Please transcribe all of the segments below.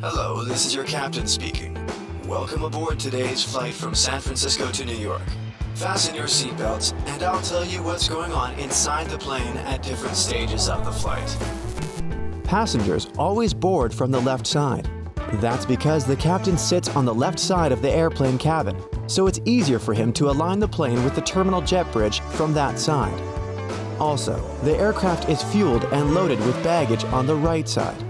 Hello, this is your captain speaking. Welcome aboard today's flight from San Francisco to New York. Fasten your seatbelts, and I'll tell you what's going on inside the plane at different stages of the flight. Passengers always board from the left side. That's because the captain sits on the left side of the airplane cabin, so it's easier for him to align the plane with the terminal jet bridge from that side. Also, the aircraft is fueled and loaded with baggage on the right side.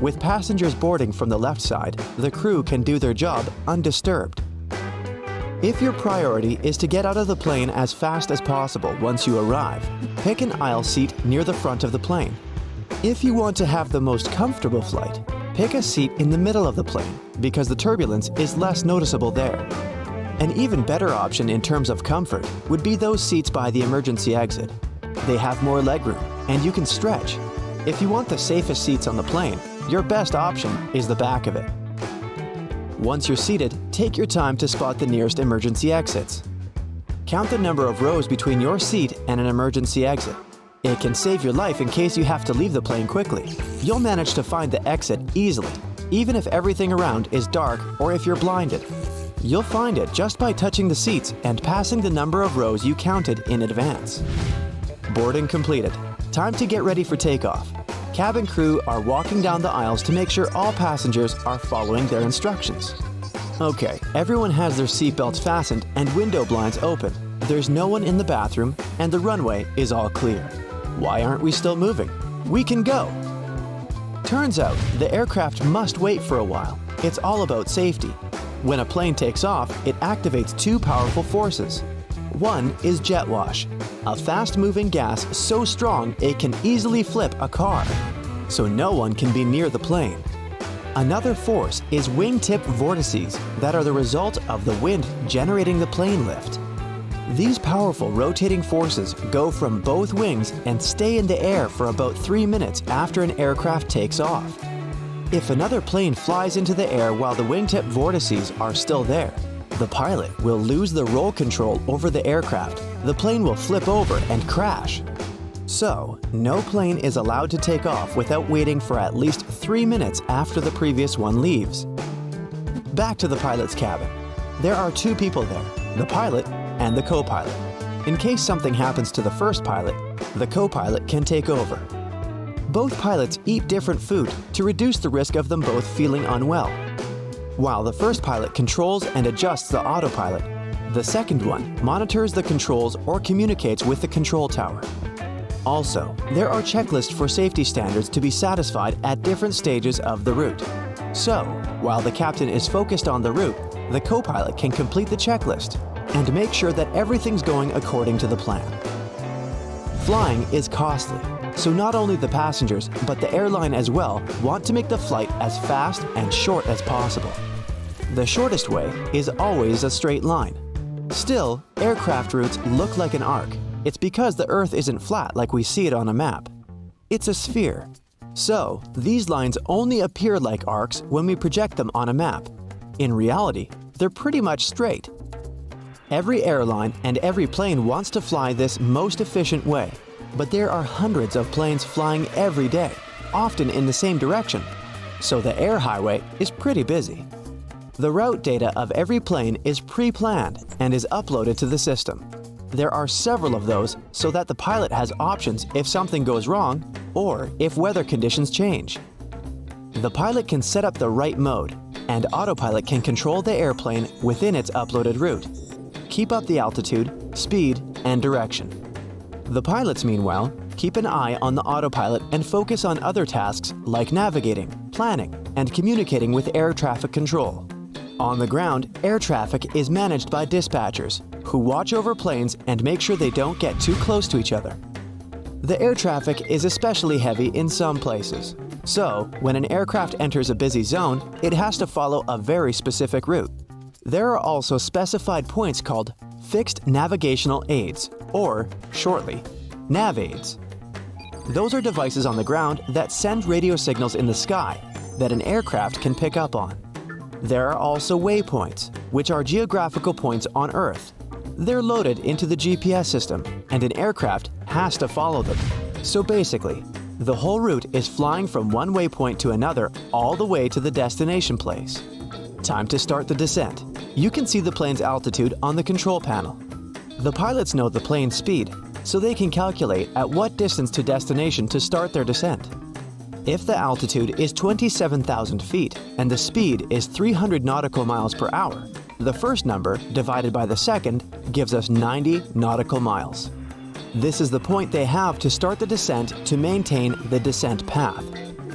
With passengers boarding from the left side, the crew can do their job undisturbed. If your priority is to get out of the plane as fast as possible once you arrive, pick an aisle seat near the front of the plane. If you want to have the most comfortable flight, pick a seat in the middle of the plane because the turbulence is less noticeable there. An even better option in terms of comfort would be those seats by the emergency exit. They have more legroom and you can stretch. If you want the safest seats on the plane, your best option is the back of it. Once you're seated, take your time to spot the nearest emergency exits. Count the number of rows between your seat and an emergency exit. It can save your life in case you have to leave the plane quickly. You'll manage to find the exit easily, even if everything around is dark or if you're blinded. You'll find it just by touching the seats and passing the number of rows you counted in advance. Boarding completed. Time to get ready for takeoff. Cabin crew are walking down the aisles to make sure all passengers are following their instructions. Okay, everyone has their seatbelts fastened and window blinds open. There's no one in the bathroom and the runway is all clear. Why aren't we still moving? We can go! Turns out, the aircraft must wait for a while. It's all about safety. When a plane takes off, it activates two powerful forces. One is jet wash, a fast-moving gas so strong it can easily flip a car, so no one can be near the plane. Another force is wingtip vortices that are the result of the wind generating the plane lift. These powerful rotating forces go from both wings and stay in the air for about 3 minutes after an aircraft takes off. If another plane flies into the air while the wingtip vortices are still there, the pilot will lose the roll control over the aircraft. The plane will flip over and crash. So, no plane is allowed to take off without waiting for at least 3 minutes after the previous one leaves. Back to the pilot's cabin. There are two people there, the pilot and the co-pilot. In case something happens to the first pilot, the co-pilot can take over. Both pilots eat different food to reduce the risk of them both feeling unwell. While the first pilot controls and adjusts the autopilot, the second one monitors the controls or communicates with the control tower. Also, there are checklists for safety standards to be satisfied at different stages of the route. So, while the captain is focused on the route, the co-pilot can complete the checklist and make sure that everything's going according to the plan. Flying is costly, so not only the passengers, but the airline as well want to make the flight as fast and short as possible. The shortest way is always a straight line. Still, aircraft routes look like an arc. It's because the Earth isn't flat like we see it on a map. It's a sphere. So, these lines only appear like arcs when we project them on a map. In reality, they're pretty much straight. Every airline and every plane wants to fly this most efficient way, but there are hundreds of planes flying every day, often in the same direction, so the air highway is pretty busy. The route data of every plane is pre-planned and is uploaded to the system. There are several of those so that the pilot has options if something goes wrong or if weather conditions change. The pilot can set up the right mode, and autopilot can control the airplane within its uploaded route. Keep up the altitude, speed, and direction. The pilots, meanwhile, keep an eye on the autopilot and focus on other tasks like navigating, planning, and communicating with air traffic control. On the ground, air traffic is managed by dispatchers, who watch over planes and make sure they don't get too close to each other. The air traffic is especially heavy in some places, so when an aircraft enters a busy zone, it has to follow a very specific route. There are also specified points called Fixed Navigational Aids, or, shortly, nav aids. Those are devices on the ground that send radio signals in the sky that an aircraft can pick up on. There are also waypoints, which are geographical points on Earth. They're loaded into the GPS system, and an aircraft has to follow them. So basically, The whole route is flying from one waypoint to another all the way to the destination place. Time to start the descent. You can see the plane's altitude on the control panel. The pilots know the plane's speed, so they can calculate at what distance to destination to start their descent. If the altitude is 27,000 feet and the speed is 300 nautical miles per hour, the first number divided by the second gives us 90 nautical miles. This is the point they have to start the descent to maintain the descent path.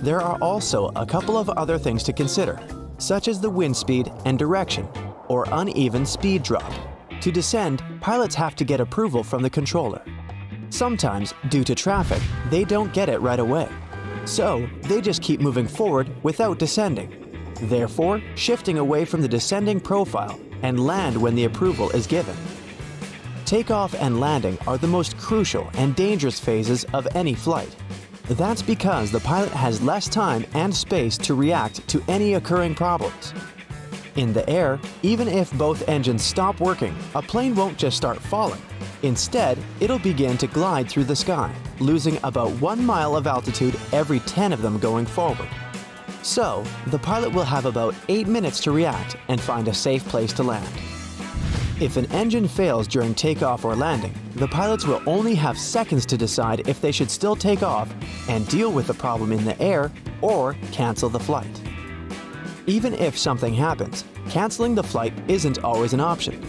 There are also a couple of other things to consider, such as the wind speed and direction, or uneven speed drop. To descend, pilots have to get approval from the controller. Sometimes, due to traffic, they don't get it right away. So, they just keep moving forward without descending, therefore shifting away from the descending profile and land when the approval is given. Takeoff and landing are the most crucial and dangerous phases of any flight. That's because the pilot has less time and space to react to any occurring problems. In the air, even if both engines stop working, a plane won't just start falling. Instead, it'll begin to glide through the sky, losing about 1 mile of altitude every 10 of them going forward. So, the pilot will have about 8 minutes to react and find a safe place to land. If an engine fails during takeoff or landing, the pilots will only have seconds to decide if they should still take off and deal with the problem in the air or cancel the flight. Even if something happens, canceling the flight isn't always an option.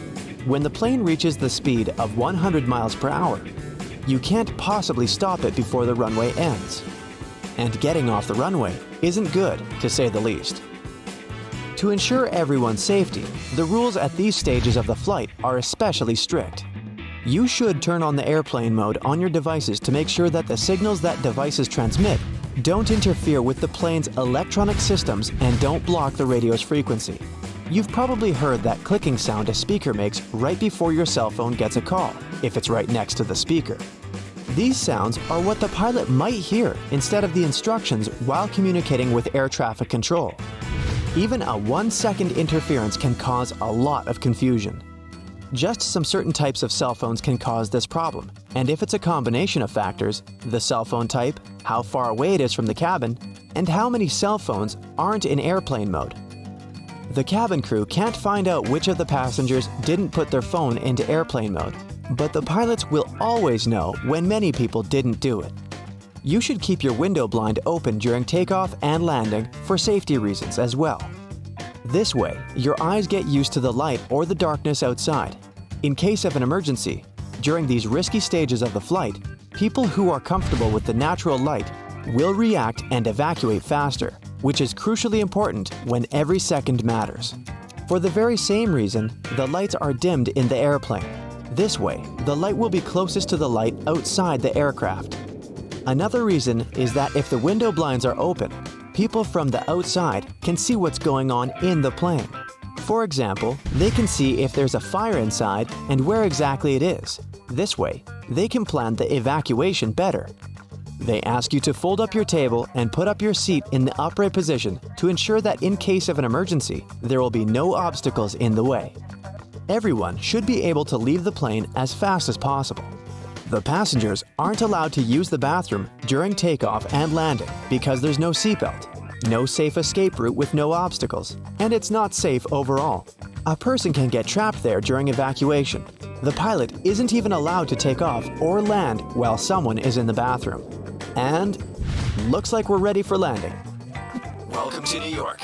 When the plane reaches the speed of 100 miles per hour, you can't possibly stop it before the runway ends. And getting off the runway isn't good, to say the least. To ensure everyone's safety, the rules at these stages of the flight are especially strict. You should turn on the airplane mode on your devices to make sure that the signals that devices transmit don't interfere with the plane's electronic systems and don't block the radio's frequency. You've probably heard that clicking sound a speaker makes right before your cell phone gets a call, if it's right next to the speaker. These sounds are what the pilot might hear instead of the instructions while communicating with air traffic control. Even a 1-second interference can cause a lot of confusion. Just some certain types of cell phones can cause this problem, and if it's a combination of factors, the cell phone type, how far away it is from the cabin, and how many cell phones aren't in airplane mode. The cabin crew can't find out which of the passengers didn't put their phone into airplane mode, but the pilots will always know when many people didn't do it. You should keep your window blind open during takeoff and landing for safety reasons as well. This way, your eyes get used to the light or the darkness outside. In case of an emergency, during these risky stages of the flight, people who are comfortable with the natural light will react and evacuate faster, which is crucially important when every second matters. For the very same reason, the lights are dimmed in the airplane. This way, the light will be closest to the light outside the aircraft. Another reason is that if the window blinds are open, people from the outside can see what's going on in the plane. For example, they can see if there's a fire inside and where exactly it is. This way, they can plan the evacuation better. They ask you to fold up your table and put up your seat in the upright position to ensure that in case of an emergency, there will be no obstacles in the way. Everyone should be able to leave the plane as fast as possible. The passengers aren't allowed to use the bathroom during takeoff and landing because there's no seatbelt, no safe escape route with no obstacles, and it's not safe overall. A person can get trapped there during evacuation. The pilot isn't even allowed to take off or land while someone is in the bathroom. And looks like we're ready for landing. Welcome to New York.